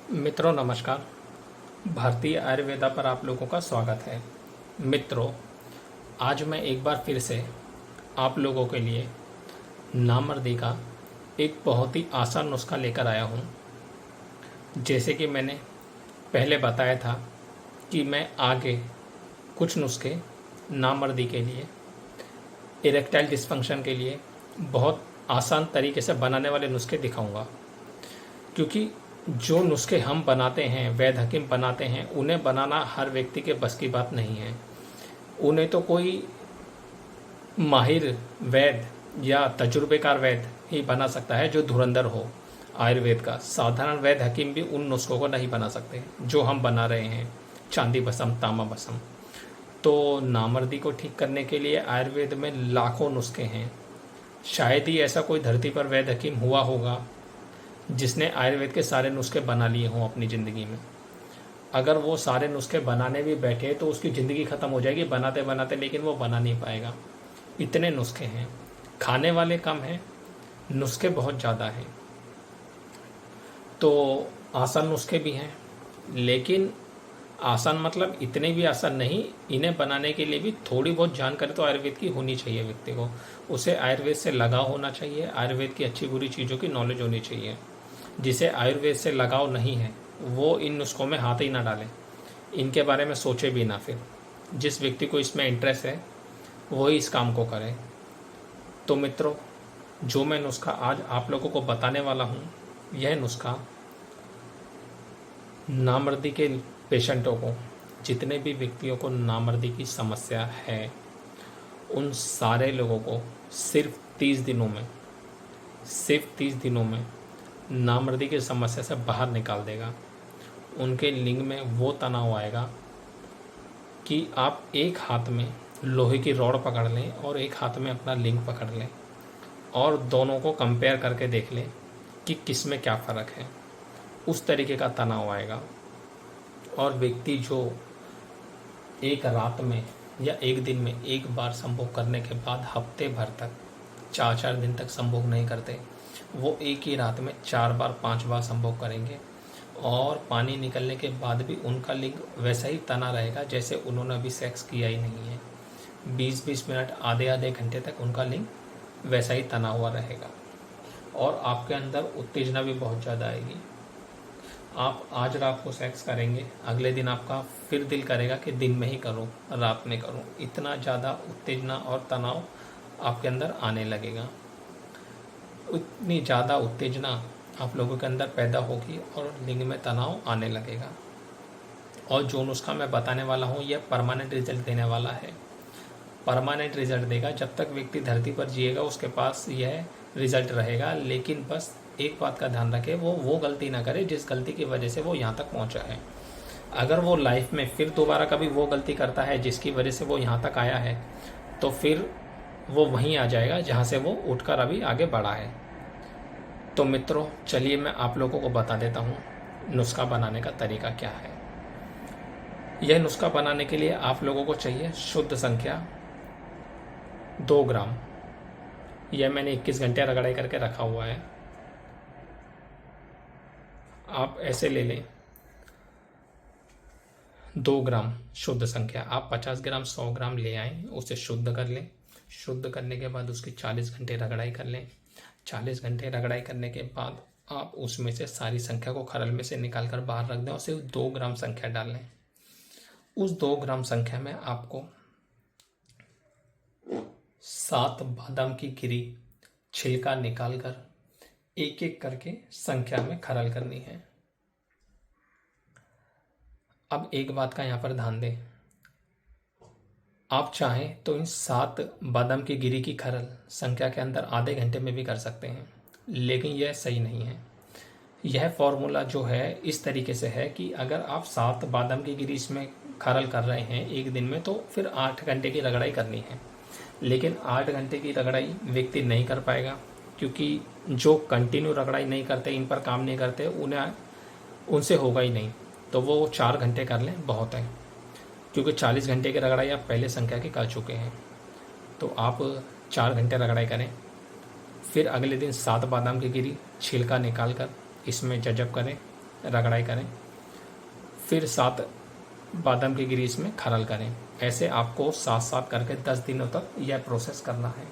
मित्रों नमस्कार। भारतीय आयुर्वेदा पर आप लोगों का स्वागत है। मित्रों, आज मैं एक बार फिर से आप लोगों के लिए नामर्दी का एक बहुत ही आसान नुस्खा लेकर आया हूँ। जैसे कि मैंने पहले बताया था कि मैं आगे कुछ नुस्खे नामर्दी के लिए, इरेक्टाइल डिस्फंक्शन के लिए बहुत आसान तरीके से बनाने वाले नुस्खे दिखाऊंगा, क्योंकि जो नुस्खे हम बनाते हैं, वैद्य हकीम बनाते हैं, उन्हें बनाना हर व्यक्ति के बस की बात नहीं है। उन्हें तो कोई माहिर वैद्य या तजुर्बेकार वैद्य ही बना सकता है जो धुरंधर हो आयुर्वेद का। साधारण वैद्य हकीम भी उन नुस्खों को नहीं बना सकते जो हम बना रहे हैं, चांदी भस्म, तांबा भस्म। तो नामर्दी को ठीक करने के लिए आयुर्वेद में लाखों नुस्खे हैं। शायद ही ऐसा कोई धरती पर वैद्य हकीम हुआ होगा जिसने आयुर्वेद के सारे नुस्खे बना लिए हों अपनी ज़िंदगी में। अगर वो सारे नुस्खे बनाने भी बैठे तो उसकी ज़िंदगी ख़त्म हो जाएगी बनाते बनाते, लेकिन वो बना नहीं पाएगा। इतने नुस्खे हैं। खाने वाले कम हैं, नुस्खे बहुत ज़्यादा हैं। तो आसान नुस्खे भी हैं, लेकिन आसान मतलब इतने भी आसान नहीं। इन्हें बनाने के लिए भी थोड़ी बहुत जानकारी तो आयुर्वेद की होनी चाहिए व्यक्ति को। उसे आयुर्वेद से लगाव होना चाहिए, आयुर्वेद की अच्छी बुरी चीज़ों की नॉलेज होनी चाहिए। जिसे आयुर्वेद से लगाव नहीं है वो इन नुस्खों में हाथ ही ना डाले, इनके बारे में सोचे भी ना। फिर जिस व्यक्ति को इसमें इंटरेस्ट है वही इस काम को करे। तो मित्रों, जो मैं नुस्खा आज आप लोगों को बताने वाला हूँ, यह नुस्खा नामर्दी के पेशेंटों को, जितने भी व्यक्तियों को नामर्दी की समस्या है, उन सारे लोगों को सिर्फ 30 दिनों में नामर्दी की समस्या से बाहर निकाल देगा। उनके लिंग में वो तनाव आएगा कि आप एक हाथ में लोहे की रॉड पकड़ लें और एक हाथ में अपना लिंग पकड़ लें और दोनों को कंपेयर करके देख लें कि किस में क्या फ़र्क है। उस तरीके का तनाव आएगा। और व्यक्ति जो एक रात में या एक दिन में एक बार संभोग करने के बाद हफ्ते भर तक, 4 दिन तक संभोग नहीं करते, वो एक ही रात में 4 बार 5 बार संभोग करेंगे। और पानी निकलने के बाद भी उनका लिंग वैसा ही तना रहेगा जैसे उन्होंने अभी सेक्स किया ही नहीं है। 20-20 मिनट, आधे आधे घंटे तक उनका लिंग वैसा ही तना हुआ रहेगा। और आपके अंदर उत्तेजना भी बहुत ज़्यादा आएगी। आप आज रात को सेक्स करेंगे, अगले दिन आपका फिर दिल करेगा कि दिन में ही करूं, रात में करूं। इतना ज़्यादा उत्तेजना और तनाव आपके अंदर आने लगेगा। उतनी ज़्यादा उत्तेजना आप लोगों के अंदर पैदा होगी और लिंग में तनाव आने लगेगा। और जो नुस्खा मैं बताने वाला हूँ यह परमानेंट रिजल्ट देने वाला है। परमानेंट रिजल्ट देगा। जब तक व्यक्ति धरती पर जिएगा उसके पास यह रिजल्ट रहेगा। लेकिन बस एक बात का ध्यान रखे, वो गलती ना करे जिस गलती की वजह से वो यहाँ तक पहुँचा है। अगर वो लाइफ में फिर दोबारा कभी वो गलती करता है जिसकी वजह से वो यहाँ तक आया है, तो फिर वो वहीं आ जाएगा जहाँ से वो उठकर अभी आगे बढ़ा है। तो मित्रों, चलिए मैं आप लोगों को बता देता हूँ नुस्खा बनाने का तरीका क्या है। यह नुस्खा बनाने के लिए आप लोगों को चाहिए शुद्ध संख्या 2 ग्राम। यह मैंने 21 घंटे रगड़ाई करके रखा हुआ है। आप ऐसे ले लें 2 ग्राम शुद्ध संख्या। आप 50 ग्राम 100 ग्राम ले आएँ, उसे शुद्ध कर लें। शुद्ध करने के बाद उसकी 40 घंटे रगड़ाई कर लें। 40 घंटे रगड़ाई करने के बाद आप उसमें से सारी संख्या को खरल में से निकाल कर बाहर रख दें और सिर्फ 2 ग्राम संख्या डाल लें। उस 2 ग्राम संख्या में आपको 7 बादाम की गिरी छिलका निकालकर एक एक करके संख्या में खरल करनी है। अब एक बात का यहाँ पर ध्यान दें, आप चाहें तो इन 7 बादाम की गिरी की खरल संख्या के अंदर आधे घंटे में भी कर सकते हैं, लेकिन यह सही नहीं है। यह फॉर्मूला जो है इस तरीके से है कि अगर आप 7 बादाम की गिरी इसमें खरल कर रहे हैं एक दिन में, तो फिर 8 घंटे की रगड़ाई करनी है। लेकिन 8 घंटे की रगड़ाई व्यक्ति नहीं कर पाएगा, क्योंकि जो कंटिन्यू रगड़ाई नहीं करते, इन पर काम नहीं करते, उनसे होगा ही नहीं। तो वो 4 घंटे कर लें, बहुत है। क्योंकि 40 घंटे की रगड़ाई आप पहले संख्या की कर चुके हैं। तो आप 4 घंटे रगड़ाई करें। फिर अगले दिन 7 बादाम की गिरी छिलका निकाल कर इसमें जजब करें, रगड़ाई करें, फिर 7 बादाम की ग्रीस में खरल करें। ऐसे आपको 7-7 करके 10 दिनों तक यह प्रोसेस करना है।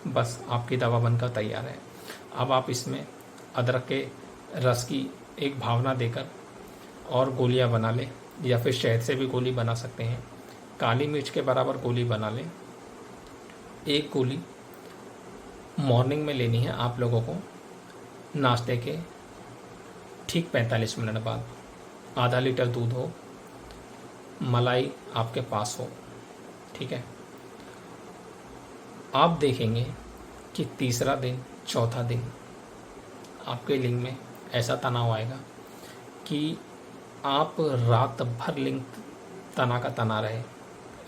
बस आपकी दवा बनकर तैयार है। अब आप इसमें अदरक के रस की एक भावना देकर और गोलियां बना लें, या फिर शहद से भी गोली बना सकते हैं। काली मिर्च के बराबर गोली बना लें। एक गोली मॉर्निंग में लेनी है आप लोगों को, नाश्ते के ठीक 45 मिनट बाद। आधा लीटर दूध हो, मलाई आपके पास हो, ठीक है। आप देखेंगे कि तीसरा दिन, चौथा दिन आपके लिंग में ऐसा तनाव आएगा कि आप रात भर लिंग तना का तना रहे।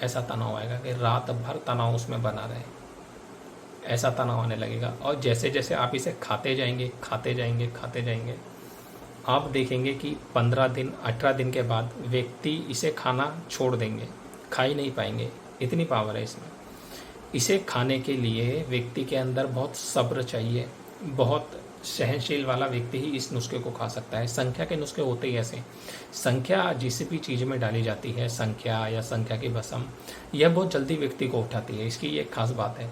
ऐसा तनाव आएगा कि रात भर तनाव उसमें बना रहे, ऐसा तनाव आने लगेगा। और जैसे जैसे आप इसे खाते जाएंगे, आप देखेंगे कि 15 दिन, 18 दिन के बाद व्यक्ति इसे खाना छोड़ देंगे, खा ही नहीं पाएंगे। इतनी पावर है इसमें। इसे खाने के लिए व्यक्ति के अंदर बहुत सब्र चाहिए, बहुत सहनशील वाला व्यक्ति ही इस नुस्खे को खा सकता है। संख्या के नुस्खे होते ही ऐसे। संख्या जिस भी चीज़ में डाली जाती है, संख्या या संख्या की भस्म, यह बहुत जल्दी व्यक्ति को उठाती है। इसकी ये खास बात है,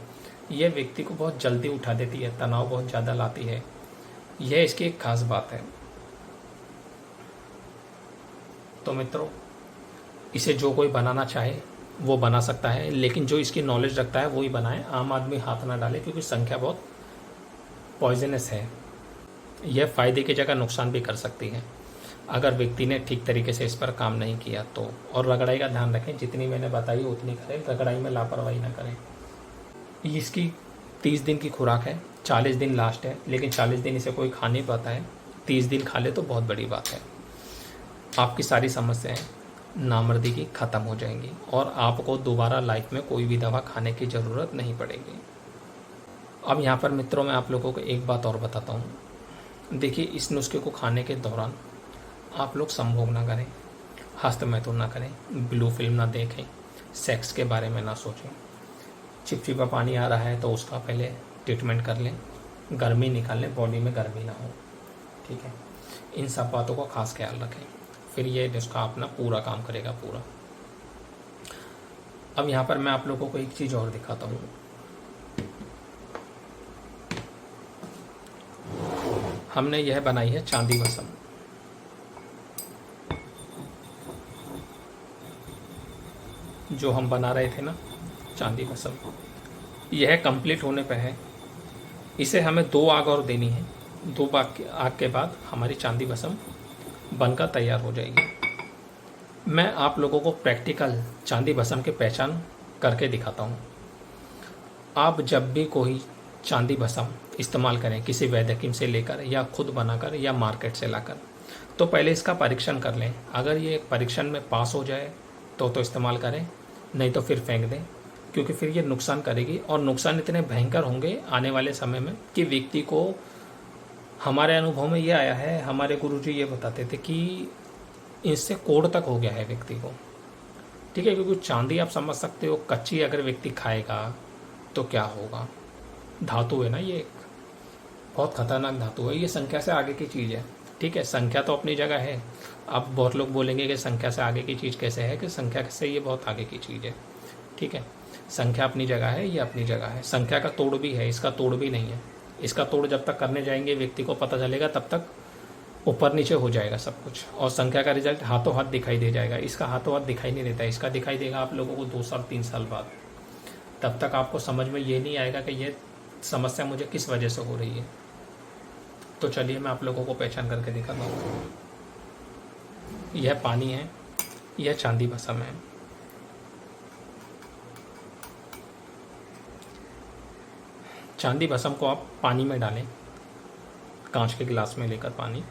यह व्यक्ति को बहुत जल्दी उठा देती है, तनाव बहुत ज़्यादा लाती है। यह इसकी एक खास बात है। तो मित्रों, इसे जो कोई बनाना चाहे वो बना सकता है, लेकिन जो इसकी नॉलेज रखता है वो ही बनाए। आम आदमी हाथ ना डाले, क्योंकि संख्या बहुत पॉइजनस है। यह फ़ायदे की जगह नुकसान भी कर सकती है अगर व्यक्ति ने ठीक तरीके से इस पर काम नहीं किया तो। और रगड़ाई का ध्यान रखें, जितनी मैंने बताई उतनी करें, रगड़ाई में लापरवाही ना करें। इसकी 30 दिन की खुराक है, 40 दिन लास्ट है, लेकिन 40 दिन इसे कोई खा नहीं पाता है। 30 दिन खा ले तो बहुत बड़ी बात है। आपकी सारी समस्याएं नामर्दी की ख़त्म हो जाएंगी और आपको दोबारा लाइफ में कोई भी दवा खाने की ज़रूरत नहीं पड़ेगी। अब यहाँ पर मित्रों, मैं आप लोगों को एक बात और बताता हूँ। देखिए, इस नुस्खे को खाने के दौरान आप लोग संभोग ना करें, हस्त मैथुन ना करें, ब्लू फिल्म ना देखें, सेक्स के बारे में ना सोचें। चिपचिपा पानी आ रहा है तो उसका पहले ट्रीटमेंट कर लें, गर्मी निकाल लें, बॉडी में गर्मी ना हो, ठीक है। इन सब बातों का खास ख्याल रखें, फिर ये नुस्खा अपना पूरा काम करेगा पूरा। अब यहाँ पर मैं आप लोगों को एक चीज़ और दिखाता हूँ। हमने यह बनाई है चांदी भस्म। जो हम बना रहे थे ना चांदी भस्म, यह कंप्लीट होने पे है। इसे हमें 2 आग और देनी है। 2 आग के बाद हमारी चांदी भस्म बनकर तैयार हो जाएगी। मैं आप लोगों को प्रैक्टिकल चांदी भस्म की पहचान करके दिखाता हूँ। आप जब भी कोई चांदी भस्म इस्तेमाल करें, किसी वैद्य हकीम से लेकर या खुद बनाकर या मार्केट से लाकर, तो पहले इसका परीक्षण कर लें। अगर ये परीक्षण में पास हो जाए तो इस्तेमाल करें, नहीं तो फिर फेंक दें, क्योंकि फिर ये नुकसान करेगी। और नुकसान इतने भयंकर होंगे आने वाले समय में कि व्यक्ति को, हमारे अनुभव में ये आया है, हमारे गुरुजी ये बताते थे कि इससे कोढ़ तक हो गया है व्यक्ति को, ठीक है। क्योंकि चांदी आप समझ सकते हो, कच्ची अगर व्यक्ति खाएगा तो क्या होगा। धातु है ना, ये एक बहुत खतरनाक धातु है। ये संख्या से आगे की चीज़ है, ठीक है। संख्या तो अपनी जगह है। अब बहुत लोग बोलेंगे कि संख्या से आगे की चीज़ कैसे है, कि संख्या से ये बहुत आगे की चीज़ है, ठीक है। संख्या अपनी जगह है, ये अपनी जगह है। संख्या का तोड़ भी है, इसका तोड़ भी नहीं है। इसका तोड़ जब तक करने जाएंगे व्यक्ति को पता चलेगा, तब तक ऊपर नीचे हो जाएगा सब कुछ, और संख्या का रिजल्ट हाथों हाथ दिखाई दे जाएगा। इसका हाथों हाथ दिखाई नहीं देता, इसका दिखाई देगा आप लोगों को 2 साल 3 साल बाद। तब तक आपको समझ में ये नहीं आएगा कि ये समस्या मुझे किस वजह से हो रही है। तो चलिए मैं आप लोगों को पहचान करके दिखाता हूँ। यह पानी है, यह चांदी भस्म है। चांदी भस्म को आप पानी में डालें, कांच के गिलास में लेकर पानी,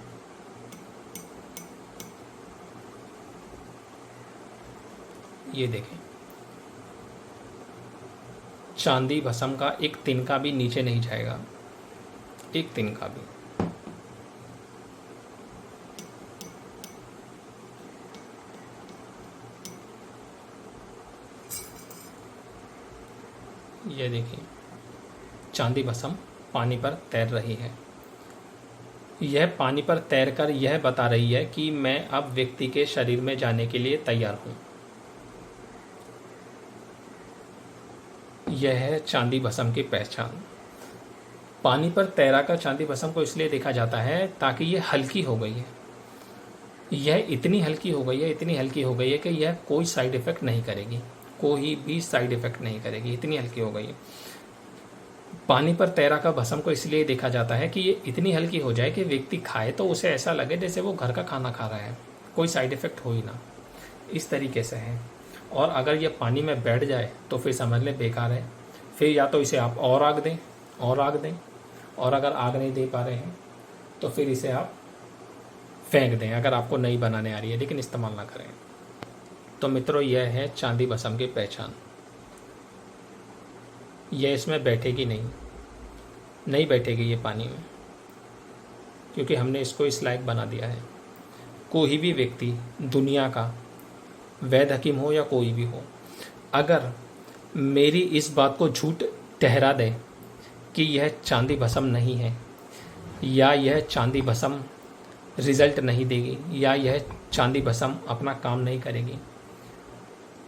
ये देखें, चांदी भस्म का एक तिनका भी नीचे नहीं जाएगा, एक तिनका भी। ये देखिए, चांदी भस्म पानी पर तैर रही है। यह पानी पर तैरकर यह बता रही है कि मैं अब व्यक्ति के शरीर में जाने के लिए तैयार हूँ। यह है चांदी भस्म की पहचान। पानी पर तैराकर चांदी भस्म को इसलिए देखा जाता है ताकि यह हल्की हो गई है। यह इतनी हल्की हो गई है, इतनी हल्की हो गई है कि यह कोई साइड इफ़ेक्ट नहीं करेगी, कोई भी साइड इफ़ेक्ट नहीं करेगी, इतनी हल्की हो गई है। पानी पर तैराकर भस्म को इसलिए देखा जाता है कि ये इतनी हल्की हो जाए कि व्यक्ति खाए तो उसे ऐसा लगे जैसे वो घर का खाना खा रहा है, कोई साइड इफ़ेक्ट हो ही ना, इस तरीके से है। और अगर ये पानी में बैठ जाए तो फिर समझ लें बेकार है। फिर या तो इसे आप और आग दें, और आग दें, और अगर आग नहीं दे पा रहे हैं तो फिर इसे आप फेंक दें, अगर आपको नहीं बनाने आ रही है, लेकिन इस्तेमाल ना करें। तो मित्रों, यह है चांदी भस्म की पहचान। यह इसमें बैठेगी नहीं बैठेगी ये पानी में, क्योंकि हमने इसको इस लायक बना दिया है। कोई भी व्यक्ति दुनिया का, वैद्य हकीम हो या कोई भी हो, अगर मेरी इस बात को झूठ ठहरा दे कि यह चांदी भस्म नहीं है, या यह चांदी भस्म रिजल्ट नहीं देगी, या यह चांदी भस्म अपना काम नहीं करेगी,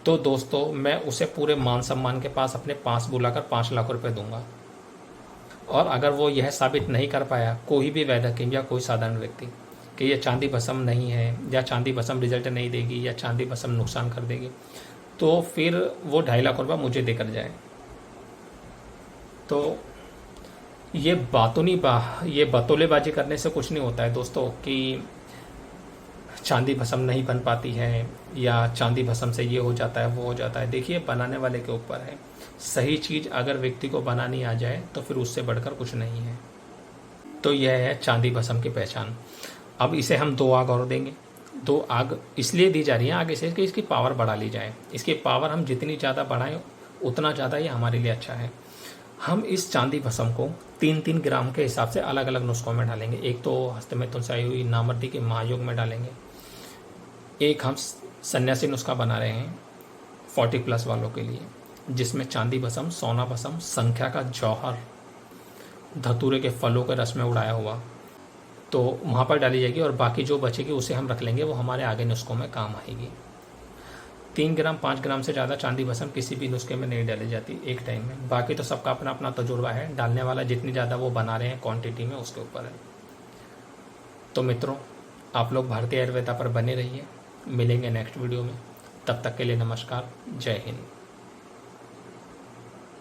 तो दोस्तों मैं उसे पूरे मान सम्मान के पास अपने पास बुलाकर 5 लाख रुपए दूंगा। और अगर वो यह साबित नहीं कर पाया, कोई भी वैद्य हकीम या कोई साधारण व्यक्ति, कि यह चांदी भस्म नहीं है, या चांदी भस्म रिजल्ट नहीं देगी, या चांदी भस्म नुकसान कर देगी, तो फिर वो 2.5 लाख रुपये मुझे देकर जाए। तो ये ये बतौलेबाजी करने से कुछ नहीं होता है दोस्तों, कि चांदी भस्म नहीं बन पाती है, या चांदी भस्म से ये हो जाता है, वो हो जाता है। देखिए, बनाने वाले के ऊपर है। सही चीज़ अगर व्यक्ति को बनानी आ जाए तो फिर उससे बढ़कर कुछ नहीं है। तो यह है चांदी भस्म की पहचान। अब इसे हम 2 आग और देंगे। 2 आग इसलिए दी जा रही है आगे से कि इसकी पावर बढ़ा ली जाए। इसकी पावर हम जितनी ज़्यादा बढ़ाएं उतना ज़्यादा ये हमारे लिए अच्छा है। हम इस चांदी भस्म को 3-3 ग्राम के हिसाब से अलग अलग नुस्खों में डालेंगे। एक तो हस्त में तुलसाई हुई नामर्दी के महायोग में डालेंगे। एक हम सन्यासी नुस्खा बना रहे हैं 40+ वालों के लिए, जिसमें चांदी भस्म, सोना भस्म, संख्या का जौहर, धतूरे के फलों के रस में उड़ाया हुआ, तो वहाँ पर डाली जाएगी। और बाकी जो बचेगी उसे हम रख लेंगे, वो हमारे आगे नुस्खों में काम आएगी। 3 ग्राम 5 ग्राम से ज़्यादा चांदी भस्म किसी भी नुस्खे में नहीं डाली जाती एक टाइम में। बाकी तो सबका अपना अपना तजुर्बा है, डालने वाला जितनी ज़्यादा वो बना रहे हैं क्वांटिटी में, उसके ऊपर है। तो मित्रों, आप लोग भारतीय आयुर्वेदा पर बने रहिए। मिलेंगे नेक्स्ट वीडियो में। तब तक के लिए नमस्कार। जय हिंद।